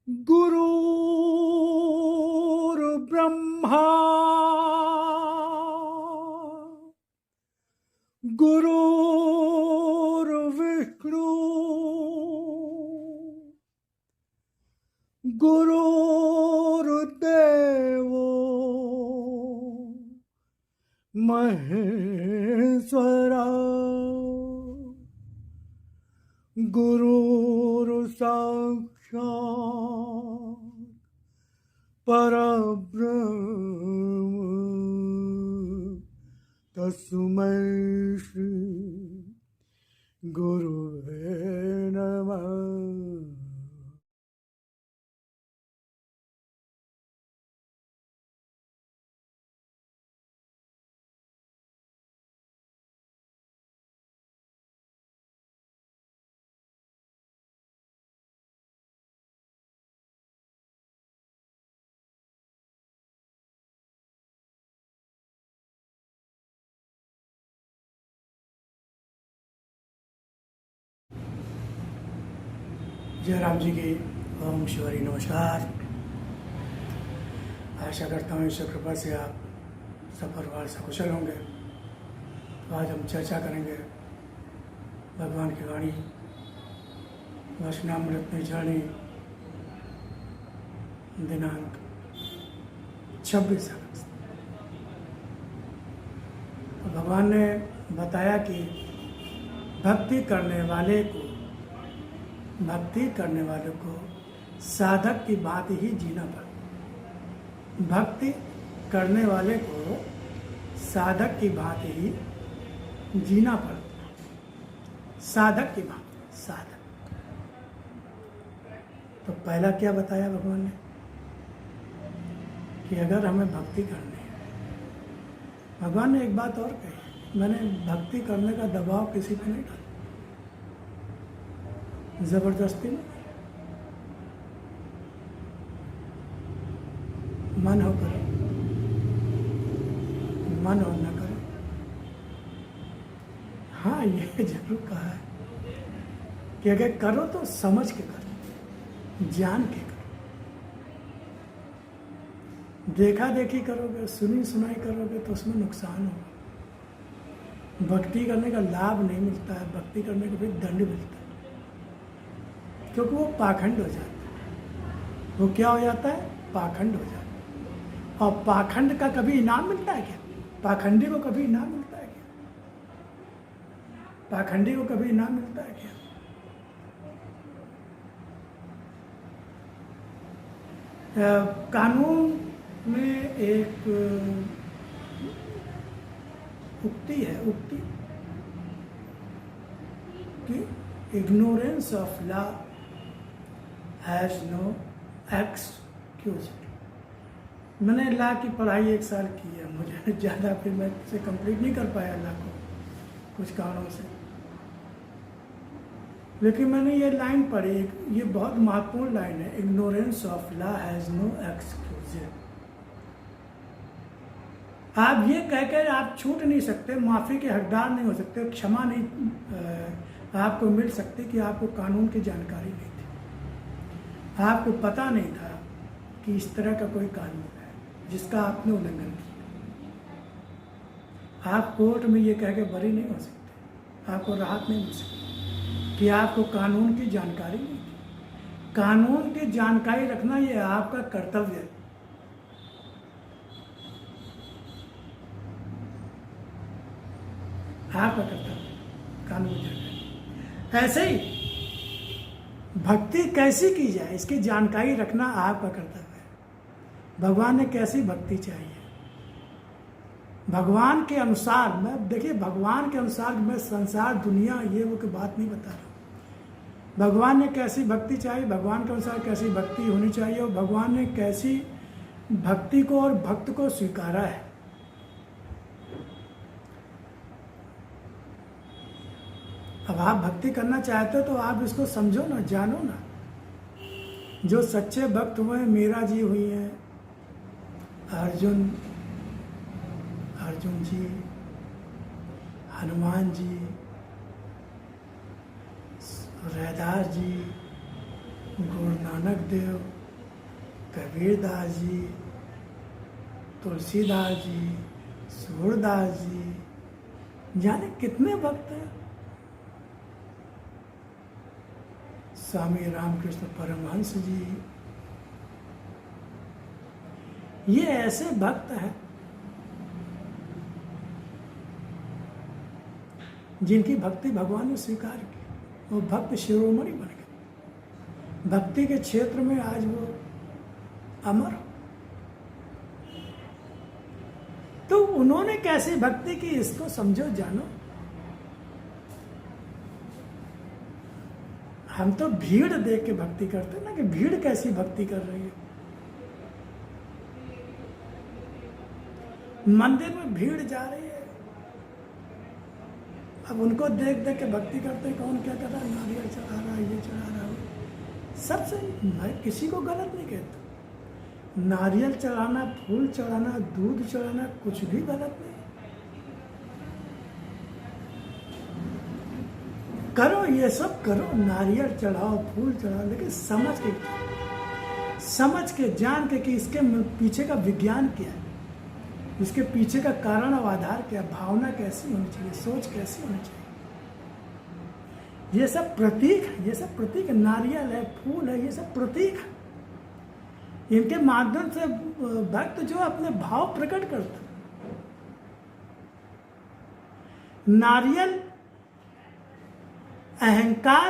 गुरुर्ब्रह्मा गुरुर्विष्णु गुरुर्देवो महेश्वरा गुरुर्साक्षात् परब्रह्म तस्मै श्री गुरुवे नमः। जय राम जी की ओम शिवरी नमस्कार। आशा करता हूँ ईश्वर कृपा से आप सब परिवार से कुशल होंगे। तो आज हम चर्चा करेंगे भगवान की वाणी वचनामृत में चढ़ी दिनांक 26 अगस्त। तो भगवान ने बताया कि भक्ति करने वाले को साधक की बात ही जीना पड़ता। भक्ति करने वाले को साधक की बात ही जीना पड़ता। साधक की बात, साधक। तो पहला क्या बताया भगवान ने कि अगर हमें भक्ति करनी है, भगवान ने एक बात और कही, मैंने भक्ति करने का दबाव किसी पे नहीं डाला, जबरदस्ती नहीं। मन हो करो, मन हो न करो। हाँ, ये जरूर कहा है कि अगर करो तो समझ के करो, जान के करो। देखा देखी करोगे, सुनी सुनाई करोगे तो उसमें नुकसान होगा। भक्ति करने का लाभ नहीं मिलता है, भक्ति करने का भी दंड मिलता है, क्योंकि वो पाखंड हो जाता है। वो क्या हो जाता है? पाखंड हो जाता है। और पाखंड का कभी इनाम मिलता है क्या? पाखंडी को कभी इनाम मिलता है क्या? पाखंडी को कभी इनाम मिलता है क्या? कानून में एक उक्ति है, उक्ति कि ignorance of law has no excuse. मैंने लॉ की पढ़ाई 1 साल की है, मुझे ज़्यादा फिर मैं इसे कंप्लीट नहीं कर पाया लॉ को कुछ कारणों से, लेकिन मैंने ये लाइन पढ़ी, ये बहुत महत्वपूर्ण लाइन है, ignorance of law has no excuse. आप ये कहकर आप छूट नहीं सकते, माफ़ी के हकदार नहीं हो सकते, क्षमा नहीं आपको मिल सकती कि आपको कानून की जानकारी नहीं थी, आपको पता नहीं था कि इस तरह का कोई कानून है जिसका आपने उल्लंघन किया। आप कोर्ट में ये कह के बरी नहीं हो सकते, आपको राहत नहीं मिल सकती कि आपको कानून की जानकारी नहीं थी। कानून की जानकारी रखना ये आपका कर्तव्य है। आपका कर्तव्य कानून की जानकारी। ऐसे ही भक्ति कैसी की जाए इसकी जानकारी रखना आपका कर्तव्य है। भगवान ने कैसी भक्ति चाहिए, भगवान के अनुसार। मैं देखिए, भगवान के अनुसार मैं संसार दुनिया ये वो की बात नहीं बता रहा। भगवान ने कैसी भक्ति चाहिए, भगवान के अनुसार कैसी भक्ति होनी चाहिए, और भगवान ने कैसी भक्ति को और भक्त को स्वीकारा है। अब आप भक्ति करना चाहते हो तो आप इसको समझो ना, जानो ना। जो सच्चे भक्त हुए, मीरा जी हुई हैं, अर्जुन जी, हनुमान जी, रैदास जी, गुरु नानक देव, कबीरदास जी, तुलसीदास जी, सूरदास जी, जाने कितने भक्त हैं। स्वामी रामकृष्ण परमहंस जी, ये ऐसे भक्त हैं जिनकी भक्ति भगवान ने स्वीकार की, वो भक्त शिरोमणि बन गए। भक्ति के क्षेत्र में आज वो अमर। तो उन्होंने कैसी भक्ति की, इसको समझो, जानो। हम तो भीड़ देख के भक्ति करते ना, कि भीड़ कैसी भक्ति कर रही है। मंदिर में भीड़ जा रही है, अब उनको देख देख के भक्ति करते हैं। कौन क्या कर रहा है, नारियल चढ़ा रहा है, ये चढ़ा रहा है, सब सही। मैं किसी को गलत नहीं कहता। नारियल चढ़ाना, फूल चढ़ाना, दूध चढ़ाना, कुछ भी गलत नहीं। करो, ये सब करो, नारियल चढ़ाओ, फूल चढ़ाओ, लेकिन समझ के जान के कि इसके पीछे का विज्ञान क्या है, इसके पीछे का कारण और आधार क्या, भावना कैसी होनी चाहिए, सोच कैसी होनी चाहिए। ये सब प्रतीक है, ये सब प्रतीक है। नारियल है, फूल है, ये सब प्रतीक है। इनके माध्यम से भक्त जो अपने भाव प्रकट करता है। नारियल अहंकार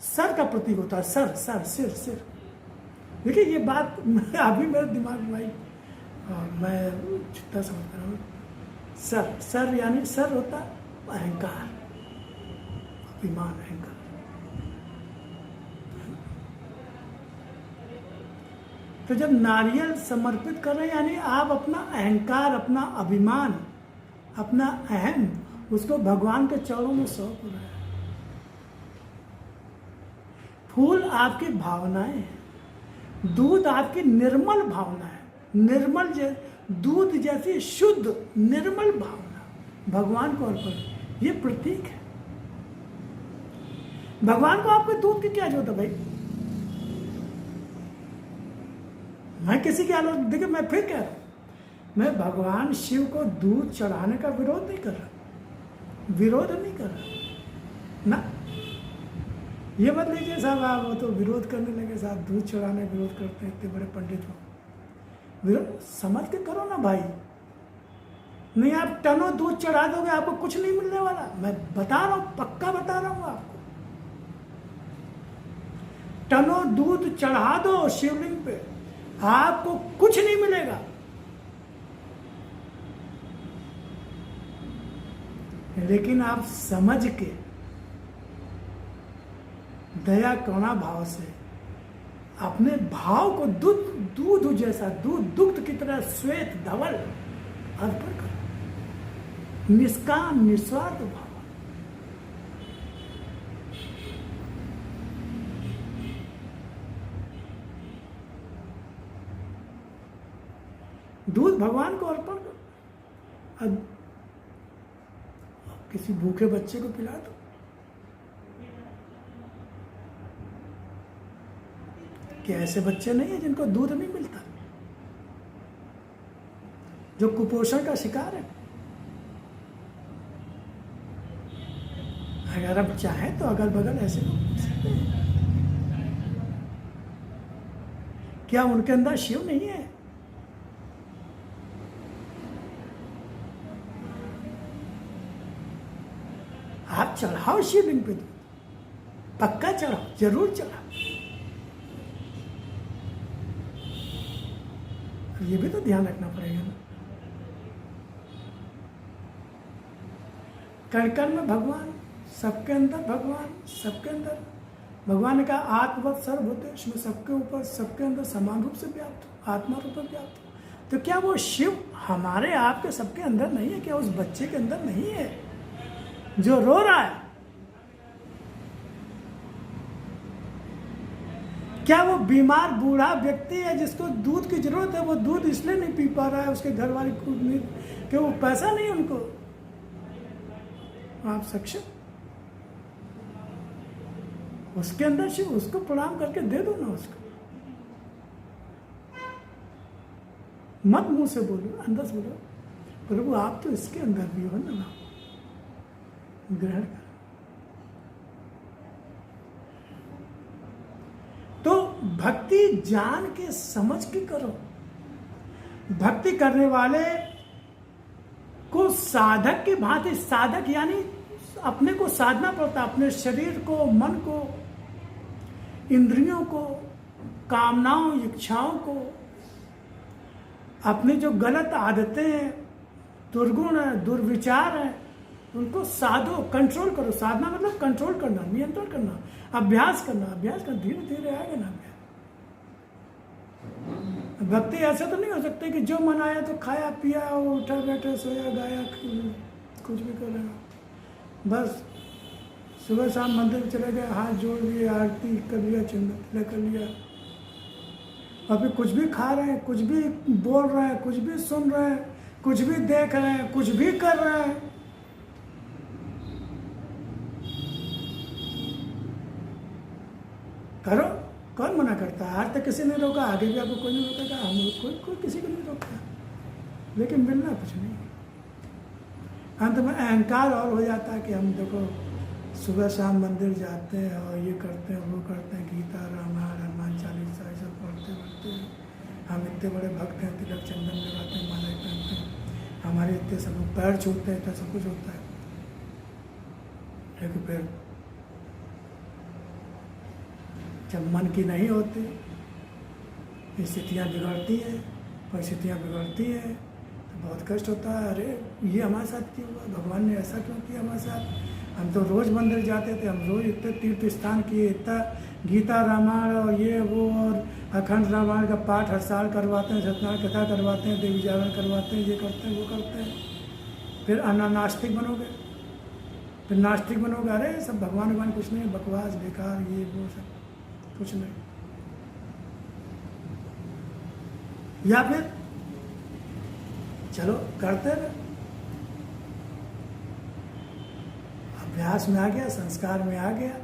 सर का प्रतीक होता है, सर सिर। देखिए ये बात अभी मेरे दिमाग में आई, मैं छुट्टा समझ रहा हूँ। सर यानी सर होता अहंकार, अभिमान, अहंकार। तो जब नारियल समर्पित कर रहे हैं, यानी आप अपना अहंकार, अपना अभिमान, अपना अहम, उसको भगवान के चरणों में सौंप रहे हैं। फूल आपकी भावनाएं हैं, दूध आपकी निर्मल भावना है, निर्मल दूध जैसी शुद्ध निर्मल भावना भगवान को अर्पण। ये प्रतीक है। भगवान को आपके दूध की क्या जरूरत है भाई? मैं किसी की आलोचना, देखिए मैं फिर कह रहा हूं, मैं भगवान शिव को दूध चढ़ाने का विरोध नहीं कर रहा, विरोध नहीं कर रहा ना। ये मत लीजिए साहब आप वो तो विरोध करने लगे, साहब दूध चढ़ाने का विरोध करते हैं, इतने बड़े पंडित हो। विरोध समझ के करो ना भाई। नहीं आप टनों दूध चढ़ा दोगे, आपको कुछ नहीं मिलने वाला। मैं बता रहा हूं, पक्का बता रहा हूं आपको। टनों दूध चढ़ा दो शिवलिंग पे, आपको कुछ नहीं मिलेगा। लेकिन आप समझ के दया करुणा भाव से अपने भाव को दूध जैसा, दुग्ध की तरह श्वेत धवल अर्पण करो, निष्काम निस्वार्थ भाव। दूध भगवान को अर्पण करो। अब किसी भूखे बच्चे को पिला दो, क्या ऐसे बच्चे नहीं है जिनको दूध नहीं मिलता, जो कुपोषण का शिकार है? अगर आप चाहें तो अगल बगल ऐसे लोग मिल सकते हैं। क्या उनके अंदर शिव नहीं है? आप चढ़ाओ शिवलिंग पे, पक्का चढ़ाओ, जरूर चढ़ाओ। ये भी तो ध्यान रखना पड़ेगा ना। कण कण में भगवान, सबके अंदर भगवान, सबके अंदर। भगवान ने कहा आत्मवत् सर्वभूतेषु, इसमें सबके ऊपर, सबके अंदर समान रूप से व्याप्त हो, आत्मा रूप में व्याप्त हो। तो क्या वो शिव हमारे आपके सबके अंदर नहीं है? क्या उस बच्चे के अंदर नहीं है जो रो रहा है? क्या वो बीमार बूढ़ा व्यक्ति है जिसको दूध की जरूरत है, वो दूध इसलिए नहीं पी पा रहा है, उसके घर वाले को नहीं, कि वो पैसा नहीं उनको? आप सक्षम, उसके अंदर से उसको प्रणाम करके दे दो ना उसको, मत मुंह से बोलो, अंदर से बोलो प्रभु आप तो इसके अंदर भी हो ना, ग्रहण कर। तो भक्ति जान के समझ के करो। भक्ति करने वाले को साधक की भांति, साधक यानी अपने को साधना पड़ता, अपने शरीर को, मन को, इंद्रियों को, कामनाओं, इच्छाओं को, अपनी जो गलत आदतें हैं, दुर्गुण है, दुर्विचार है, उनको साधो, कंट्रोल करो। साधना मतलब कंट्रोल करना, नियंत्रण करना, अभ्यास करना। अभ्यास करना धीरे धीरे आएगा ना। भक्ति ऐसा तो नहीं हो सकता कि जो मन आया तो खाया पिया, उठा बैठा, सोया, गाया, कुछ भी कर रहा, बस सुबह शाम मंदिर चले गए, हाथ जोड़ लिए, आरती कर लिया, चंदा कर लिया, और फिर कुछ भी खा रहे हैं, कुछ भी बोल रहे हैं, कुछ भी सुन रहे हैं, कुछ भी देख रहे हैं, कुछ भी कर रहे हैं। करो, कौन मना करता है? आज तक किसी ने रोका, आगे भी आपको कोई नहीं रोकेगा, हम कोई किसी को नहीं रोकता, लेकिन मिलना कुछ नहीं। अंत में अहंकार और हो जाता है कि हम देखो सुबह शाम मंदिर जाते हैं और ये करते हैं, वो करते हैं, गीता, रामायण, हनुमान चालीसा ये सब पढ़ते हैं, हम इतने बड़े भक्त हैं, तिलक चंदन लगाते हैं, माला पहनते हैं, हमारे इतने सब पैर छूते हैं, इतना सब कुछ होता है, लेकिन फिर जब मन की नहीं होती, स्थितियाँ बिगड़ती हैं, परिस्थितियाँ बिगड़ती हैं, तो बहुत कष्ट होता है। अरे ये हमारे साथ क्यों हुआ, भगवान ने ऐसा क्यों किया हमारे साथ? हम तो रोज़ मंदिर जाते थे, हम रोज़ इतने तीर्थ स्थान किए, इतना गीता, रामायण और ये वो और अखंड रामायण का पाठ हर साल करवाते हैं, सत्यनारायण कथा करवाते हैं, देवी जागरण करवाते हैं, ये करते हैं, वो करते हैं। फिर नास्तिक बनोगे, फिर नास्तिक बनोगे, अरे सब भगवान कुछ नहीं, बकवास, बेकार, ये वो सब कुछ नहीं। या फिर चलो करते रहे, अभ्यास में आ गया, संस्कार में आ गया,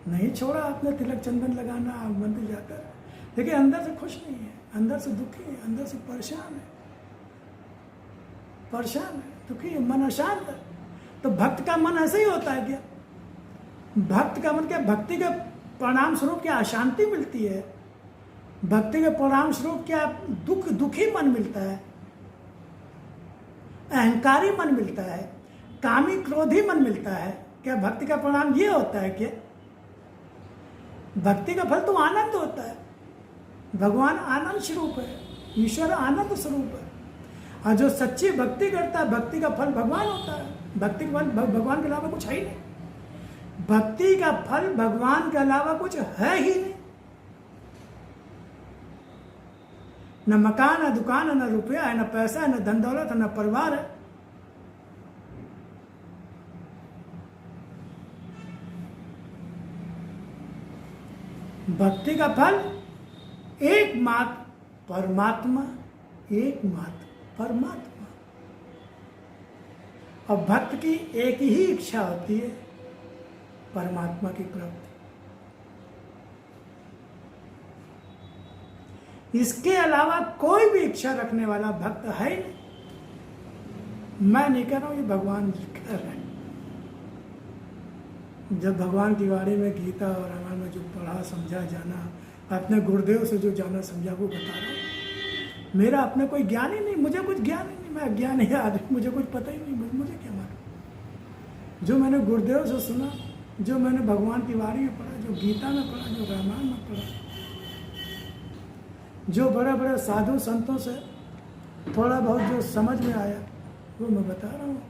नहीं छोड़ा आपने तिलक चंदन लगाना, मंदिर जाकर, लेकिन अंदर से खुश नहीं है, अंदर से दुखी है, अंदर से परेशान है, दुखी है, मन अशांत है। तो भक्त का मन ऐसे ही होता है क्या? भक्त का मन क्या? भक्ति के परिणाम स्वरूप क्या अशांति मिलती है? भक्ति के परिणाम स्वरूप क्या दुखी मन मिलता है, अहंकारी मन मिलता है, कामी क्रोधी मन मिलता है? क्या भक्ति का परिणाम ये होता है क्या? भक्ति का फल तो आनंद होता है। भगवान आनंद स्वरूप है, ईश्वर आनंद स्वरूप है, और जो सच्ची भक्ति करता है, भक्ति का फल भगवान होता है। भक्ति का फल भगवान के अलावा कुछ है ही नहीं। भक्ति का फल भगवान के अलावा कुछ है ही नहीं। न मकान, न दुकान, न रुपया है, न पैसा है, न धन दौलत है, न परिवार है। भक्ति का फल एकमात्र परमात्मा, एकमात्र परमात्मा। और भक्त की एक ही इच्छा होती है, परमात्मा की प्राप्ति। इसके अलावा कोई भी इच्छा रखने वाला भक्त है नहीं। मैं नहीं कह रहा हूं, ये भगवान कह रहे हैं। जब भगवान की वाणी में गीता और रामायण में जो पढ़ा, समझा, जाना, अपने गुरुदेव से जो जाना समझा, वो बता रहा हूँ। मेरा अपने कोई ज्ञान ही नहीं, मुझे कुछ ज्ञान ही नहीं, मैं अज्ञान ही आदमी, मुझे कुछ पता ही नहीं, मुझे क्या मालूम। जो मैंने गुरुदेव से सुना, जो मैंने भगवान की वाणी में पढ़ा, जो गीता में पढ़ा, जो रामायण में पढ़ा, जो बड़े बड़े साधु संतों से थोड़ा बहुत जो समझ में आया, वो मैं बता रहा हूँ।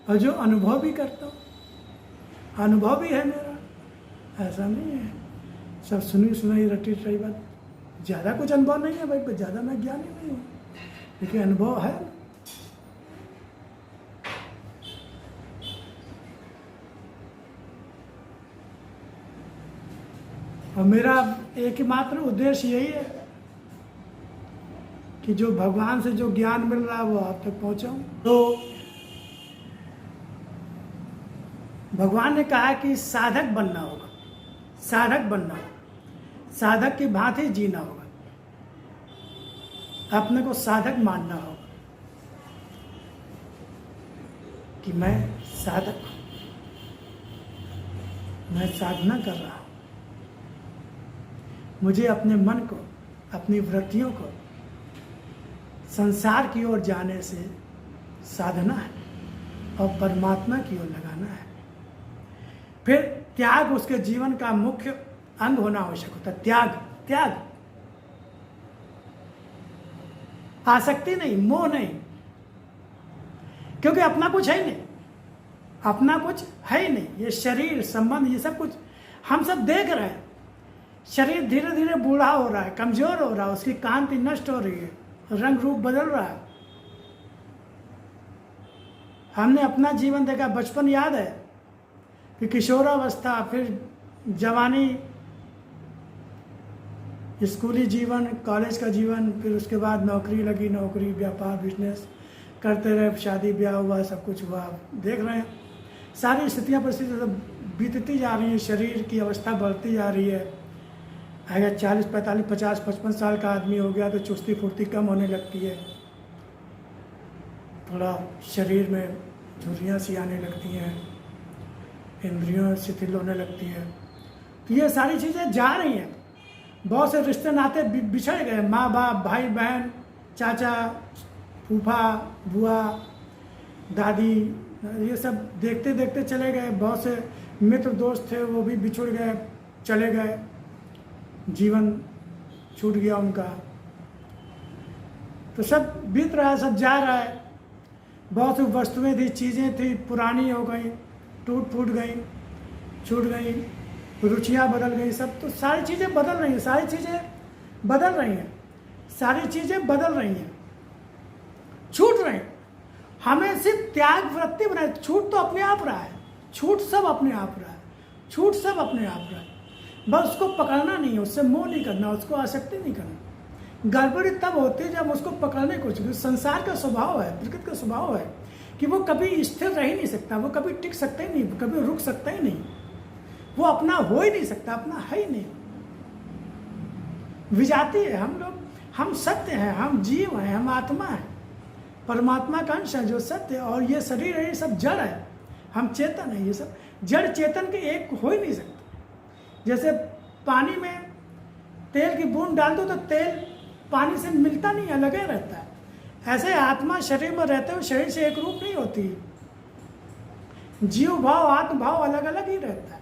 और जो अनुभव भी करता हूँ, अनुभव भी है मेरा, ऐसा नहीं है सब सुनी सुनाई रटी रही बात। ज़्यादा कुछ अनुभव नहीं है भाई, ज़्यादा मैं ज्ञानी नहीं हूँ, लेकिन अनुभव है। और मेरा एक ही मात्र उद्देश्य यही है कि जो भगवान से जो ज्ञान मिल रहा है वो आप तक पहुँचाऊँ। तो भगवान ने कहा कि साधक बनना होगा, साधक बनना होगा, साधक की भांति जीना होगा, अपने को साधक मानना होगा कि मैं साधक हूं, मैं साधना कर रहा हूं, मुझे अपने मन को, अपनी वृत्तियों को संसार की ओर जाने से साधना है और परमात्मा की ओर लगाना है। फिर त्याग उसके जीवन का मुख्य अंग होना आवश्यक होता है। त्याग, त्याग, आसक्ति नहीं, मोह नहीं, क्योंकि अपना कुछ है ही नहीं, अपना कुछ है ही नहीं। ये शरीर संबंध, ये सब कुछ हम सब देख रहे हैं। शरीर धीरे धीरे बूढ़ा हो रहा है, कमजोर हो रहा है, उसकी कांति नष्ट हो रही है, रंग रूप बदल रहा है। हमने अपना जीवन देखा, बचपन याद है, फिर किशोरावस्था, फिर जवानी, स्कूली जीवन, कॉलेज का जीवन, फिर उसके बाद नौकरी लगी, नौकरी, व्यापार, बिजनेस करते रहे, शादी ब्याह हुआ, सब कुछ हुआ। देख रहे हैं सारी स्थितियाँ परिस्थितियाँ सब बीतती जा रही हैं, शरीर की अवस्था बढ़ती जा रही है। अगर 40, 45, 50, 55 साल का आदमी हो गया तो चुस्ती फुर्ती कम होने लगती है, थोड़ा शरीर में झुर्रियाँ सी आने लगती हैं, इंद्रियों शिथिल होने लगती है। तो ये सारी चीज़ें जा रही हैं। बहुत से रिश्ते नाते बिछड़ गए, माँ बाप, भाई बहन, चाचा, फूफा, बुआ, दादी, ये सब देखते देखते चले गए। बहुत से मित्र दोस्त थे, वो भी बिछुड़ गए, चले गए, जीवन छूट गया उनका। तो सब बीत रहा है, सब जा रहा है। बहुत सी वस्तुएं थी, चीज़ें थी, पुरानी हो गई, टूट फूट गई, छूट गई, रुचियाँ बदल गई, सब। तो सारी चीज़ें बदल रही हैं, सारी चीज़ें बदल रही हैं, सारी चीज़ें बदल रही हैं, छूट रही हैं। हमें सिर्फ त्याग वृत्ति बनाए। छूट तो अपने आप रहा है, छूट सब अपने आप रहा है, छूट सब अपने आप रहा है। बस उसको पकड़ना नहीं है, उससे मोह नहीं करना, उसको आसक्ति नहीं करना। गड़बड़ी तब होती है जब उसको पकड़ने की कोशिश। संसार का स्वभाव है, प्रकृति का स्वभाव है कि वो कभी स्थिर रह ही नहीं सकता, वो कभी टिक सकता ही नहीं, कभी रुक सकता ही नहीं, वो अपना हो ही नहीं सकता, अपना है ही नहीं, विजाती है। हम लोग, हम सत्य हैं, हम जीव हैं, हम आत्मा हैं, परमात्मा का अंश है जो सत्य है। और ये शरीर है, ये सब जड़ है, हम चेतन है। ये सब जड़ चेतन के एक हो ही नहीं सकते। जैसे पानी में तेल की बूंद डाल दो तो तेल पानी से मिलता नहीं, अलग ही रहता है। ऐसे आत्मा शरीर में रहते हुए शरीर से एक रूप नहीं होती, जीव भाव, आत्म भाव अलग अलग ही रहता है।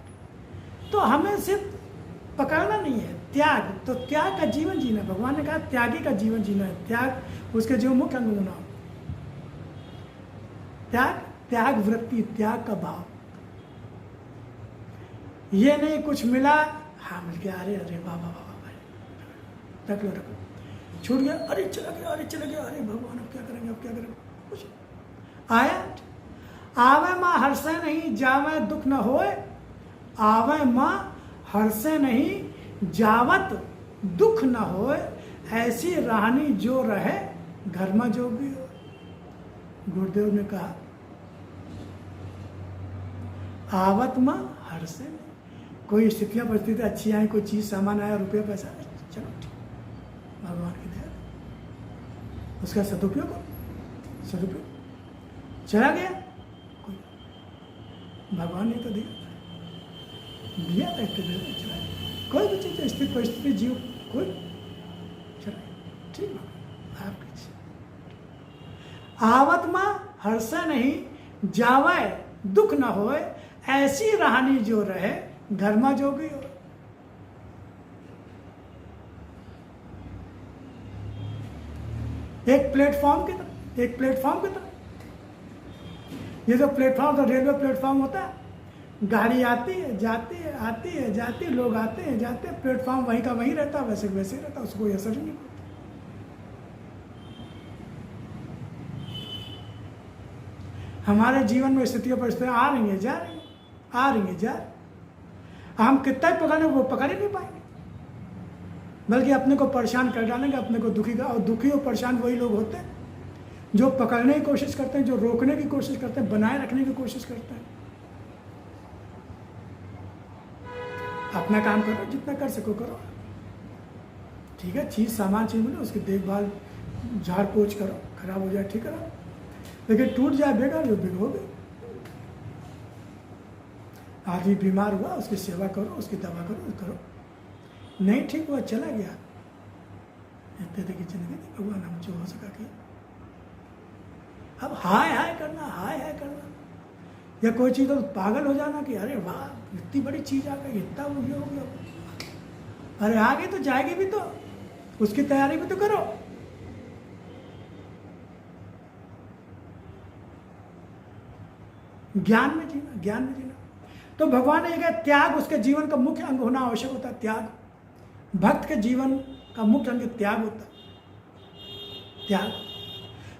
तो हमें सिर्फ पकड़ना नहीं है, त्याग। तो त्याग का जीवन जीना, भगवान ने कहा त्यागी का जीवन जीना है। त्याग उसके जीवन मुख्य अंग होना। त्याग, त्याग वृत्ति, त्याग का भाव। ये नहीं कुछ मिला, हाँ मिल गया, अरे अरे वाह वाह वाह, रख लो रख लो, छूट गया, अरे चला गया, अरे चला गया, अरे भगवान अब क्या करेंगे, अब क्या करेंगे, कुछ आया। आवे माँ हर्षे नहीं, जावे दुख न होए। आवे माँ हर्षे नहीं, जावत दुख न होए। ऐसी रानी जो रहे, घर में जो भी हो। गुरुदेव ने कहा आवत माँ हर्षे नहीं। कोई स्थितियाँ परिस्थिति अच्छी आई, कोई चीज़ सामान आया, रुपया पैसा, चलो ठीक, भगवान की दया, उसका सदुपयोग हो, सदुपयोग। चला गया, कोई भगवान ने तो दिया था, इतने देर में चला गया। कोई भी चीज़ स्थिति परिस्थिति जीव कोई चला, ठीक है आपकी। आवत माँ हर्षे नहीं, जावे दुख न होए। ऐसी रानी जो रहे, घर में जोगी हो। एक प्लेटफॉर्म की तरह, एक प्लेटफॉर्म की तरह। ये जो प्लेटफॉर्म तो रेलवे प्लेटफॉर्म होता है, गाड़ी आती है जाती है, आती है जाती है, लोग आते हैं जाते हैं, प्लेटफॉर्म वहीं का वहीं रहता है, वैसे वैसे ही रहता है, उसको कोई असर नहीं पड़ता। हमारे जीवन में स्थितियाँ परिस्थितियाँ आ रही हैं, जा रही हैं, आ रही हैं, जा रही। हम कितना ही पकड़े, वो पकड़ ही नहीं पाएंगे, बल्कि अपने को परेशान कर डालेंगे, अपने को दुखी का। और दुखी और परेशान वही लोग होते हैं जो पकड़ने की कोशिश करते हैं, जो रोकने की कोशिश करते हैं, बनाए रखने की कोशिश करते हैं। अपना काम करो, जितना कर सको करो, ठीक है। चीज़ सामान चीज मिले उसकी देखभाल झाड़ पोछ करो, खराब हो जाए ठीक करो, लेकिन टूट जाए बेकार जो भिगोगे। आदमी बीमार हुआ उसकी सेवा करो, उसकी दवा करो, नहीं ठीक हुआ चला गया, इतने की जिंदगी थी, भगवान हम जो हो सका कि अब हाय हाय करना, या कोई चीज़ तो पागल हो जाना कि अरे वाह इतनी बड़ी चीज़ आ गई, इतना वो ये हो गया, अरे आ गई तो जाएगी भी, तो उसकी तैयारी भी तो करो। ज्ञान में जीना। तो भगवान ने कहा त्याग उसके जीवन का मुख्य अंग होना आवश्यक होता है। त्याग भक्त के जीवन का मुख्य अंग त्याग होता है। त्याग,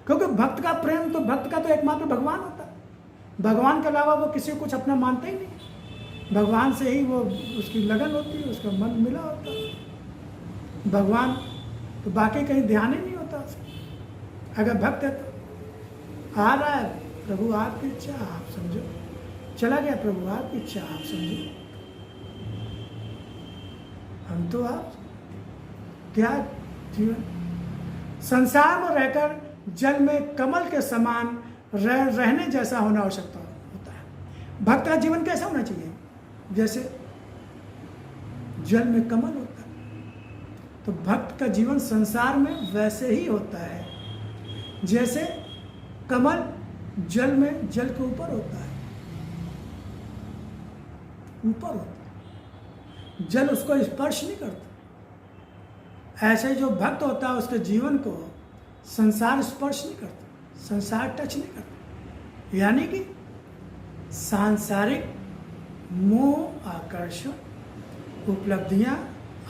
क्योंकि भक्त का प्रेम तो भक्त का तो एकमात्र भगवान होता है। भगवान के अलावा वो किसी को कुछ अपना मानता ही नहीं। भगवान से ही वो उसकी लगन होती है, उसका मन मिला होता है। भगवान तो बाकी कहीं ध्यान ही नहीं होता उसका। अगर भक्त है तो आ रहा है प्रभु आपकी इच्छा आप समझो, चला गया प्रभु आपकी इच्छा आप समझो, हम तो आप त्याग जीवन। संसार में रहकर जल में कमल के समान रहने जैसा होना आवश्यकता होता है। भक्त का जीवन कैसा होना चाहिए? जैसे जल में कमल होता है, तो भक्त का जीवन संसार में वैसे ही होता है जैसे कमल जल में जल के ऊपर होता है, ऊपर होता है, जल उसको स्पर्श नहीं करता। ऐसे जो भक्त होता है उसके जीवन को संसार स्पर्श नहीं करता, संसार टच नहीं करता। यानी कि सांसारिक मोह आकर्षण, उपलब्धियां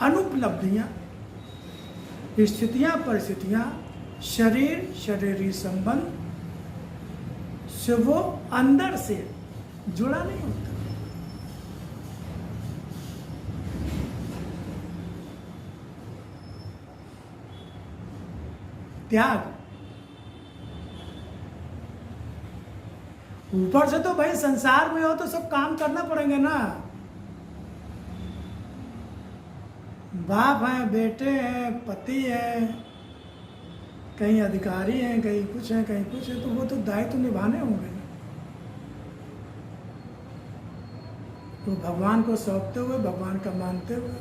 अनुपलब्धियां, स्थितियां परिस्थितियां, शरीर शरीरी संबंध से वो अंदर से जुड़ा नहीं होता। त्याग, ऊपर से तो भाई संसार में हो तो सब काम करना पड़ेंगे ना। बाप हैं, बेटे हैं, पति हैं, कहीं अधिकारी हैं, कहीं कुछ है, कहीं कुछ है, तो वो तो दायित्व तो निभाने होंगे ना। तो भगवान को सौंपते हुए, भगवान का मानते हुए,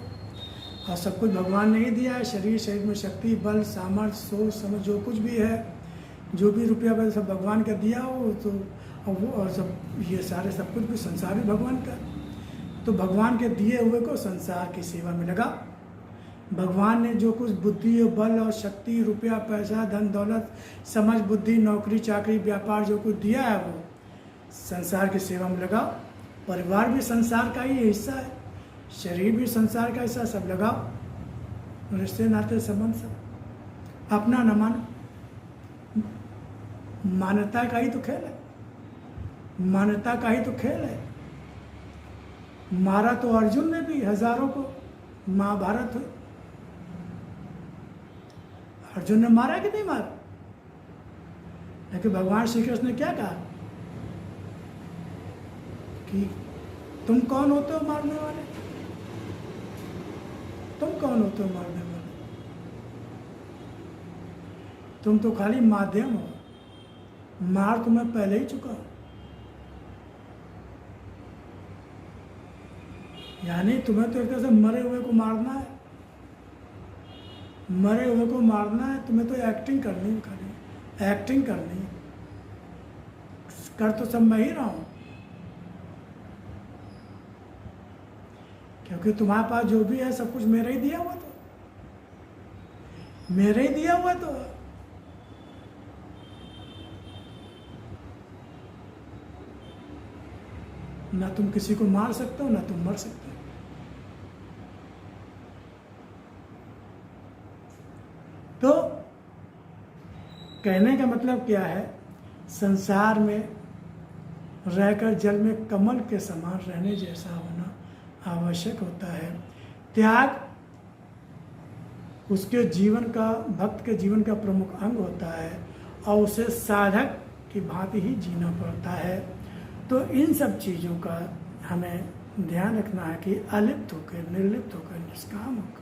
और सब कुछ भगवान ने ही दिया है। शरीर में शक्ति, बल, सामर्थ्य, सोच समझ जो कुछ भी है, जो भी रुपया पैसा सब भगवान का दिया हो, तो और सब ये सारे सब कुछ भी संसार भी भगवान का। तो भगवान के दिए हुए को संसार की सेवा में लगा। भगवान ने जो कुछ बुद्धि और बल और शक्ति, रुपया पैसा, धन दौलत, समझ, बुद्धि, नौकरी चाकरी, व्यापार जो कुछ दिया है वो संसार की सेवा में लगा। परिवार भी संसार का ही हिस्सा है, शरीर भी संसार का हिस्सा, सब लगाओ। रिश्ते नाते संबंध सब अपना न मानो, मान्यता का ही तो खेल है, मान्यता का ही तो खेल है। मारा तो अर्जुन ने भी हजारों को, महाभारत हुई, अर्जुन ने मारा कि नहीं मारा? लेकिन भगवान श्री कृष्ण ने क्या कहा कि तुम कौन होते हो मारने वाले? तुम कौन होते हो मारने वाले? तुम तो खाली माध्यम हो, मार तुम्हें पहले ही चुका। यानी तुम्हें तो एक तरह से मरे हुए को मारना है, मरे हुए को मारना है। तुम्हें तो एक्टिंग करनी है, खाली एक्टिंग करनी है। कर तो सब मैं ही रहा हूं, क्योंकि तुम्हारे पास जो भी है सब कुछ मेरा ही दिया हुआ, तो मेरे ही दिया हुआ। तो ना तुम किसी को मार सकते हो, ना तुम मर सकते हो। तो कहने का मतलब क्या है? संसार में रहकर जल में कमल के समान रहने जैसा होना आवश्यक होता है। त्याग उसके जीवन का, भक्त के जीवन का प्रमुख अंग होता है और उसे साधक की भांति ही जीना पड़ता है। तो इन सब चीज़ों का हमें ध्यान रखना है कि अलिप्त होकर, निर्लिप्त होकर, निष्काम होकर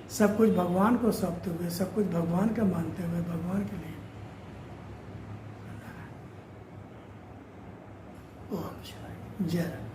सब कुछ भगवान को सौंपते हुए, सब कुछ भगवान का मानते हुए भगवान के लिए करना है। ओम शिवाय। जय